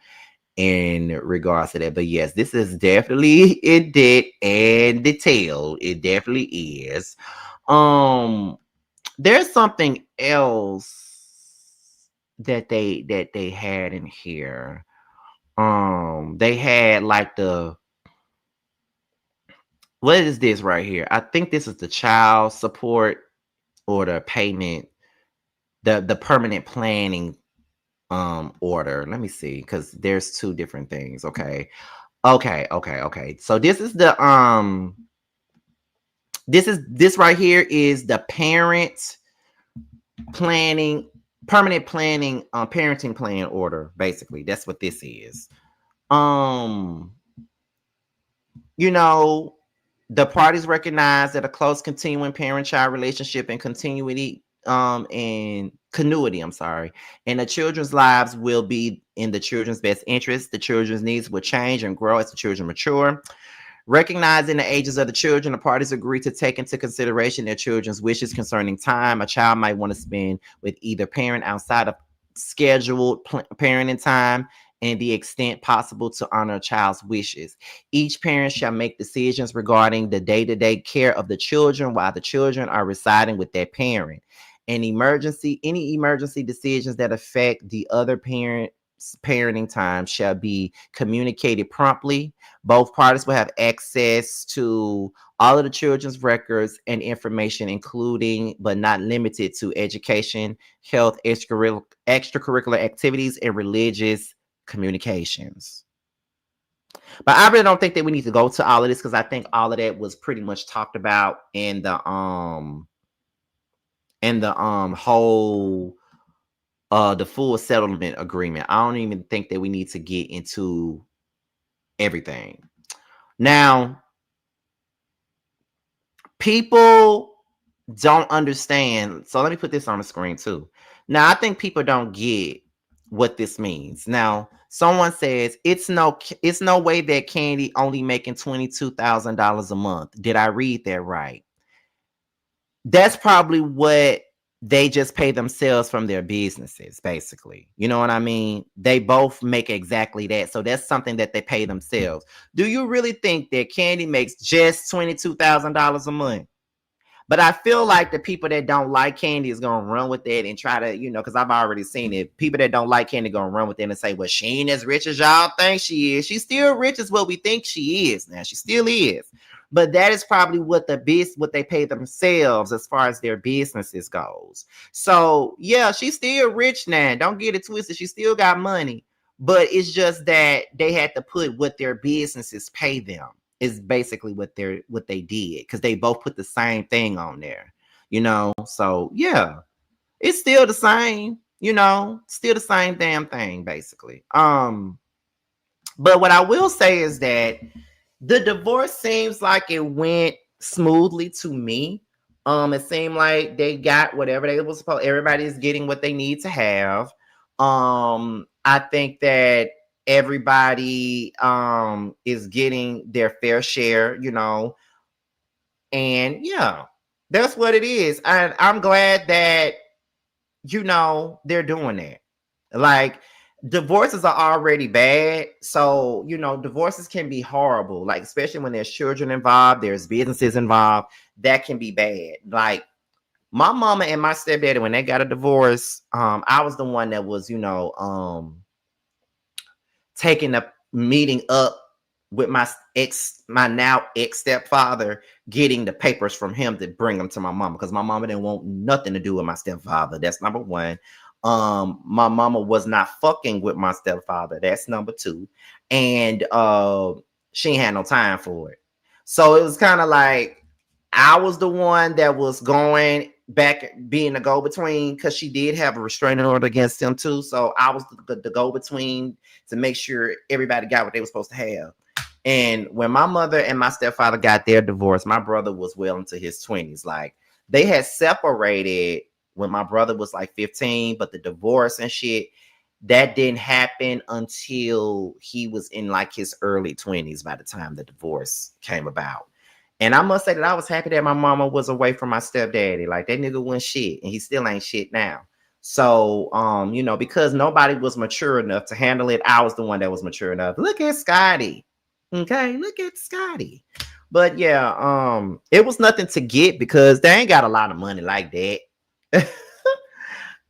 in regards to that. But yes, this is definitely in depth and detailed. It definitely is. There's something else that they had in here. They had like what is this right here? I think this is the child support or the payment, the permanent planning order. Let me see, because there's two different things. Okay. So this is the this right here is the parent planning, permanent planning, parenting plan order. Basically, that's what this is. You know, the parties recognize that a close continuing parent-child relationship and continuity and continuity, and the children's lives will be in the children's best interest. The children's needs will change and grow as the children mature. Recognizing the ages of the children, the parties agree to take into consideration their children's wishes concerning time a child might want to spend with either parent outside of scheduled parenting time, and the extent possible to honor a child's wishes. Each parent shall make decisions regarding the day-to-day care of the children while the children are residing with their parent. Any emergency decisions that affect the other parent's parenting time shall be communicated promptly. Both parties will have access to all of the children's records and information, including but not limited to education, health, extracurricular activities, and religious communications. But I really don't think that we need to go to all of this, because I think all of that was pretty much talked about in the whole the full settlement agreement. I don't even think that we need to get into everything. Now, people don't understand. So let me put this on the screen too. Now, I think people don't get what this means. Now, someone says it's no way that Kandi only making $22,000 a month. Did I read that right? That's probably what they just pay themselves from their businesses, basically. You know what I mean? They both make exactly that. So that's something that they pay themselves. Do you really think that Kandi makes just $22,000 a month? But I feel like the people that don't like Kandi is gonna run with it and try to, because I've already seen it. People that don't like Kandi gonna run with it and say, well, she ain't as rich as y'all think she is. She's still rich as what we think she is now. She still is. But that is probably what they pay themselves as far as their businesses goes. So yeah, she's still rich now. Don't get it twisted. She still got money. But it's just that they had to put what their businesses pay them is basically what they did, because they both put the same thing on there, So yeah, it's still the same, still the same damn thing, basically. But what I will say is that the divorce seems like it went smoothly to me. It seemed like they got whatever they were supposed. Everybody is getting what they need to have. I think that everybody is getting their fair share, and yeah, that's what it is. And I'm glad that they're doing that. Like, divorces are already bad, so divorces can be horrible, like especially when there's children involved, there's businesses involved. That can be bad. Like, my mama and my stepdaddy, when they got a divorce, I was the one that was taking the meeting up with my now ex stepfather, getting the papers from him to bring them to my mama, because my mama didn't want nothing to do with my stepfather. That's number one. My mama was not fucking with my stepfather. That's number two. And she ain't had no time for it. So it was kind of like I was the one that was going back, being the go-between, because she did have a restraining order against him too. So I was the go-between to make sure everybody got what they were supposed to have. And when my mother and my stepfather got their divorce, my brother was well into his 20s. Like, they had separated when my brother was like 15, but the divorce and shit, that didn't happen until he was in like his early 20s by the time the divorce came about. And I must say that I was happy that my mama was away from my stepdaddy. Like, that nigga wasn't shit, and he still ain't shit now. So, because nobody was mature enough to handle it, I was the one that was mature enough. Look at Scotty. Okay, look at Scotty. But yeah, it was nothing to get because they ain't got a lot of money like that.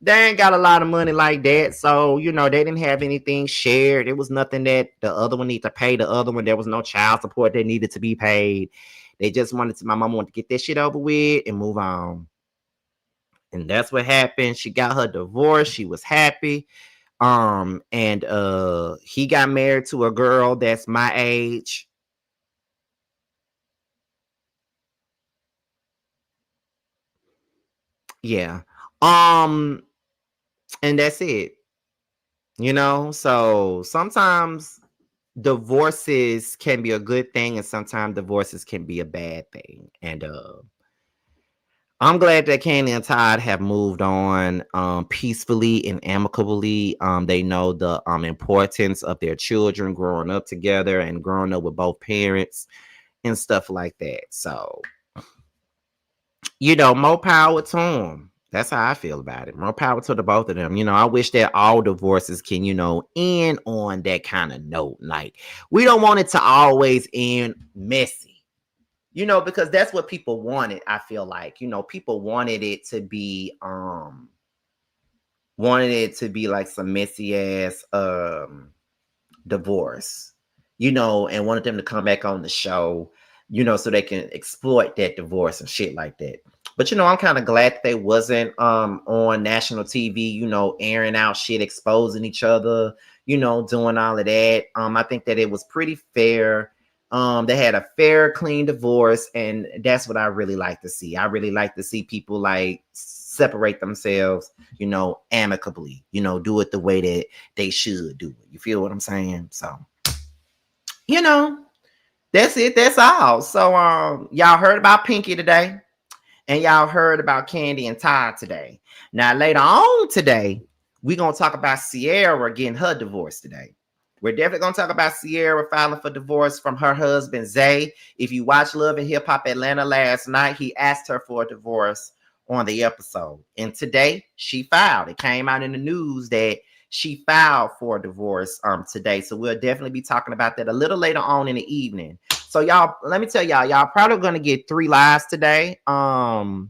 They ain't got a lot of money like that. So, they didn't have anything shared. It was nothing that the other one needed to pay the other one. There was no child support that needed to be paid. They just my mom wanted to get this shit over with and move on. And that's what happened. She got her divorce. She was happy. And he got married to a girl that's my age. Yeah. And that's it. So sometimes divorces can be a good thing and sometimes divorces can be a bad thing. And I'm glad that Kandi and Todd have moved on peacefully and amicably. They know the importance of their children growing up together and growing up with both parents and stuff like that. So, more power to them. That's how I feel about it. More power to the both of them. I wish that all divorces can, end on that kind of note. Like, we don't want it to always end messy, because that's what people wanted. I feel like, people wanted it to be, like some messy ass, divorce, and wanted them to come back on the show, so they can exploit that divorce and shit like that. But I'm kind of glad that they wasn't on national TV, airing out shit, exposing each other, doing all of that. I think that it was pretty fair. They had a fair, clean divorce, and that's what I really like to see. I really like to see people like separate themselves, amicably, do it the way that they should do it. You feel what I'm saying? So, that's it. That's all. So, y'all heard about Pinky today, and y'all heard about Kandi and Todd today. Now, later on today, we're gonna talk about Sierra getting her divorce today. We're definitely going to talk about Sierra filing for divorce from her husband, Zay. If you watch Love and Hip Hop Atlanta last night, he asked her for a divorce on the episode. And today, she filed. It came out in the news that she filed for a divorce today. So we'll definitely be talking about that a little later on in the evening. So y'all, let me tell y'all probably going to get 3 lives today. The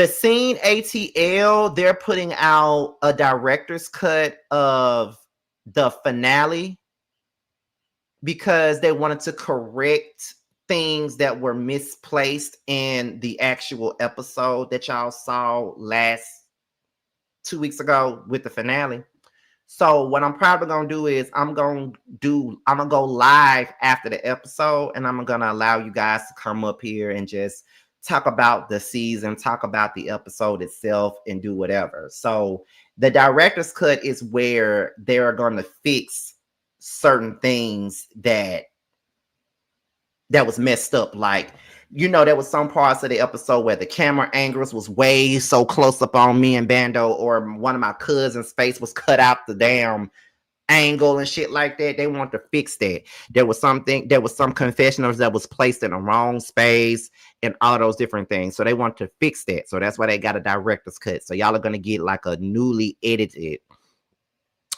Scene ATL, they're putting out a director's cut of the finale because they wanted to correct things that were misplaced in the actual episode that y'all saw last 2 weeks ago with the finale. So what I'm probably gonna do is I'm gonna go live after the episode, and I'm gonna allow you guys to come up here and just talk about the season, talk about the episode itself, and do whatever. So the director's cut is where they're going to fix certain things that was messed up. Like, there was some parts of the episode where the camera angles was way so close up on me and Bando, or one of my cousins' face was cut out the damn angle and shit like that. They want to fix that. There was some confessionals that was placed in the wrong space and all those different things. So they want to fix that. So that's why they got a director's cut. So y'all are going to get like a newly edited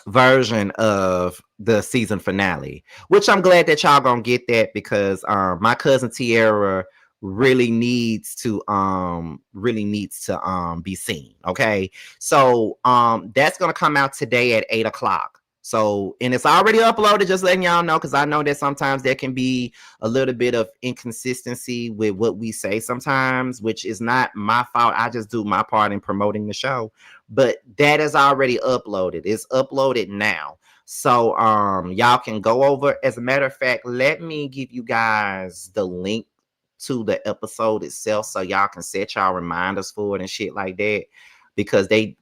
version of the season finale, which I'm glad that y'all gonna get that, because my cousin Tiara really needs to be seen. Okay, so that's gonna come out today at 8:00. So, and it's already uploaded, just letting y'all know, because I know that sometimes there can be a little bit of inconsistency with what we say sometimes, which is not my fault. I just do my part in promoting the show. But that is already uploaded. It's uploaded now. So y'all can go over. As a matter of fact, let me give you guys the link to the episode itself so y'all can set y'all reminders for it and shit like that. Because it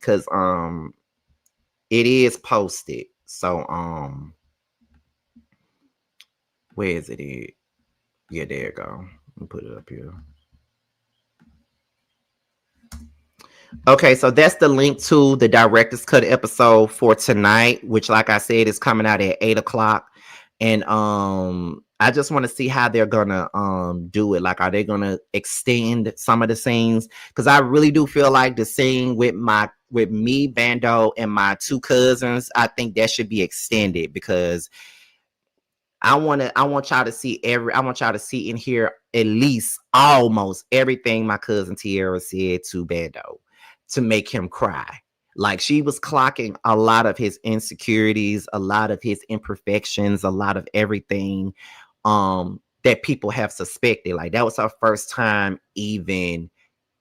is posted. So where is it at? Yeah, there you go. Let me put it up here. Okay, so that's the link to the director's cut episode for tonight, which, like I said, is coming out at 8 o'clock. And I just want to see how they're gonna do it. Like, are they gonna extend some of the scenes? Because I really do feel like the scene with me, Bando, and my two cousins, I think that should be extended because I want y'all to see I want y'all to see and hear at least almost everything my cousin Tierra said to Bando to make him cry. Like, she was clocking a lot of his insecurities, a lot of his imperfections, a lot of everything that people have suspected. Like, that was her first time even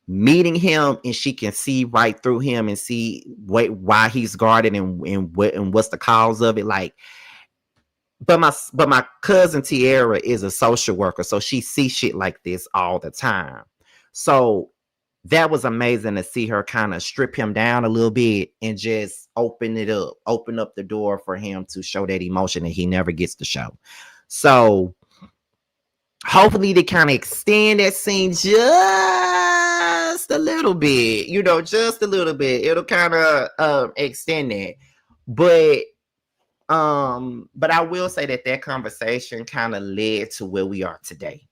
meeting him, and she can see right through him and see why he's guarded and what's the cause of it. Like, but my cousin Tierra is a social worker, so she sees shit like this all the time. So that was amazing to see her kind of strip him down a little bit and just open up the door for him to show that emotion that he never gets to show. So hopefully they kind of extend that scene just a little bit, just a little bit. It'll kind of extend that. But I will say that conversation kind of led to where we are today.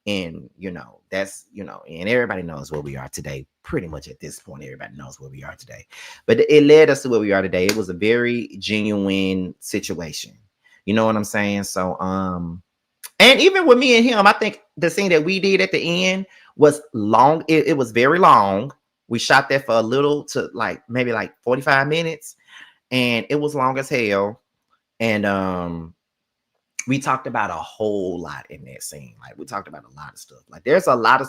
And and everybody knows where we are today. Pretty much at this point, everybody knows where we are today. But it led us to where we are today. It was a very genuine situation. You know what I'm saying? So and even with me and him, I think the scene that we did at the end was long. It was very long. We shot that for a little to maybe 45 minutes. And it was long as hell. And we talked about a whole lot in that scene. Like, we talked about a lot of stuff. Like, there's a lot of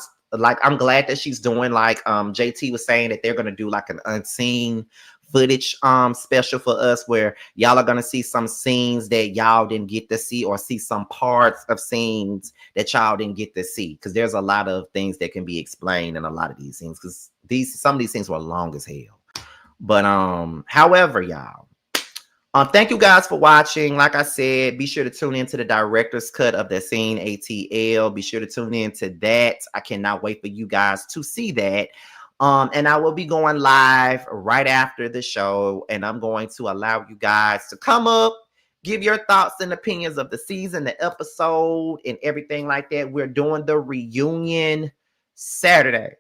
I'm glad that she's doing JT was saying that they're gonna do like an unseen footage special for us where y'all are gonna see some scenes that y'all didn't get to see, or see some parts of scenes that y'all didn't get to see, because there's a lot of things that can be explained in a lot of these scenes, because some of these things were long as hell. But however, y'all, thank you guys for watching. Like I said, be sure to tune into the director's cut of the scene ATL. Be sure to tune into that. I cannot wait for you guys to see that. And I will be going live right after the show, and I'm going to allow you guys to come up, give your thoughts and opinions of the season, the episode, and everything like that. We're doing the reunion Saturday.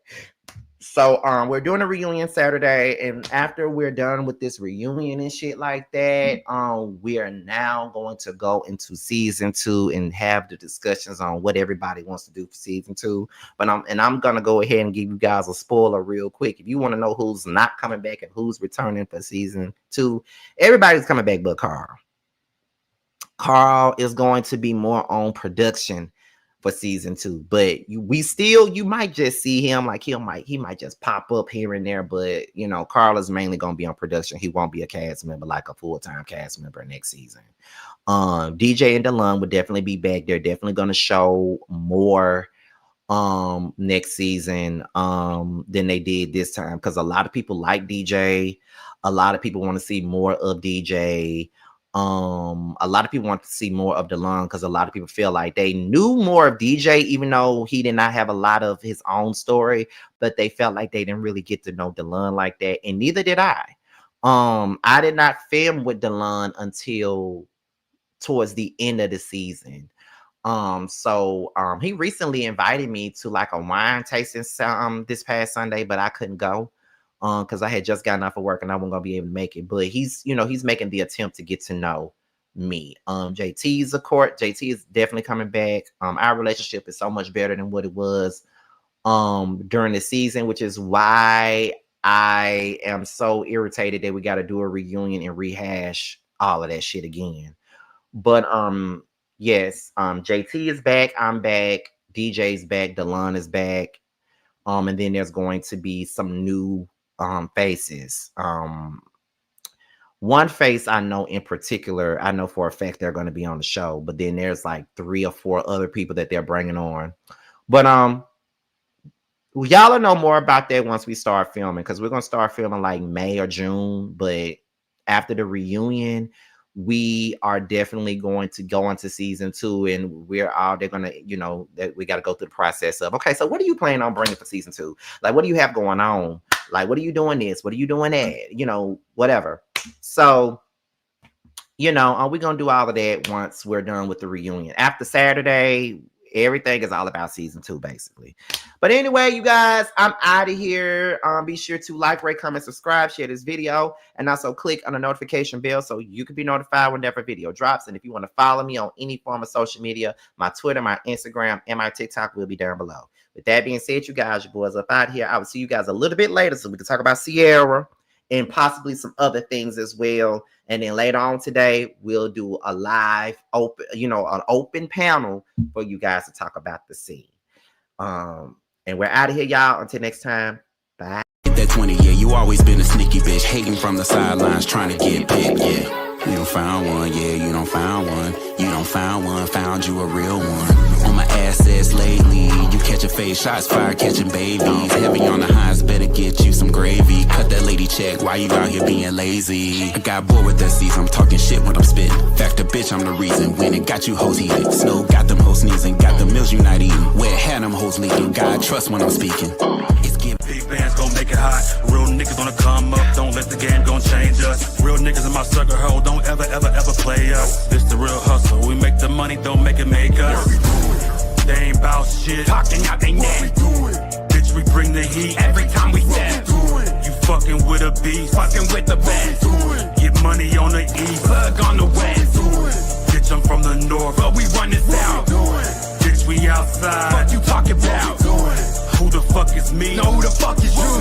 So we're doing a reunion Saturday, and after we're done with this reunion and shit like that, we are now going to go into season 2 and have the discussions on what everybody wants to do for season 2. But I'm gonna go ahead and give you guys a spoiler real quick. If you want to know who's not coming back and who's returning for season 2, everybody's coming back but Carl. Carl is going to be more on production for season 2, but you might just see him, like he might just pop up here and there, but Carl is mainly gonna be on production. He won't be a cast member, like a full-time cast member next season. DJ and Delon would definitely be back. They're definitely gonna show more next season than they did this time, because a lot of people like DJ. A lot of people want to see more of DJ. A lot of people want to see more of DeLon, because a lot of people feel like they knew more of DJ, even though he did not have a lot of his own story, but they felt like they didn't really get to know DeLon like that, and neither did I. I did not film with DeLon until towards the end of the season. So he recently invited me to like a wine tasting this past Sunday, but I couldn't go because I had just gotten off of work and I wasn't gonna be able to make it. But he's making the attempt to get to know me. JT is definitely coming back. Our relationship is so much better than what it was during the season, which is why I am so irritated that we got to do a reunion and rehash all of that shit again. But yes, JT is back, I'm back, DJ's back, DeLon is back. And then there's going to be some new faces. One face I know in particular, I know for a fact they're going to be on the show, but then there's like 3 or 4 other people that they're bringing on. But y'all will know more about that once we start filming, because we're gonna start filming like May or June. But after the reunion, we are definitely going to go into season 2, and they're gonna, that we got to go through the process of, okay, so what are you planning on bringing for season 2? Like, what do you have going on? Like, what are you doing this? What are you doing that? Whatever. So, we're gonna do all of that once we're done with the reunion. After Saturday, everything is all about season 2, basically. But anyway, you guys, I'm out of here. Be sure to like, rate, comment, subscribe, share this video, and also click on the notification bell so you can be notified whenever a video drops. And if you want to follow me on any form of social media, my Twitter, my Instagram, and my TikTok will be down below. With that being said, you guys, your boys up out here. I will see you guys a little bit later so we can talk about Sierra and possibly some other things as well. And then later on today, we'll do a live open, an open panel for you guys to talk about the scene. And we're out of here, y'all. Until next time, bye. Get that 20, yeah, you always been a sneaky bitch, hating from the sidelines, trying to get picked, yeah. You don't found one, yeah, you don't found one. You don't found one, found you a real one. On my assets lately, you catch a face, shots fired, catching babies. Heavy on the highs, better get you some gravy. Cut that lady check, why you out here being lazy? I got bored with that season, I'm talking shit when I'm spitting. Fact, a bitch, I'm the reason. When it got you hoes heated. Snow got them hoes sneezing, got the meals you not eating. Where had them hoes leaking, God trust when I'm speaking. It's giving. Big bands gon' make it hot. Real niggas gonna come up, don't let the game gon' change us. Real niggas in my sucker hole, don't ever play us. This the real hustle, we make the money, don't make it make us. They ain't bout shit, talking out they neck. Bitch, we bring the heat every time we step. You fucking with a beast, fucking with the best. Get money on the east, plug on the west. Bitch, I'm from the north, but we run it south. Bitch, we outside, what you talking about? Who the fuck is me? No, who the fuck is you?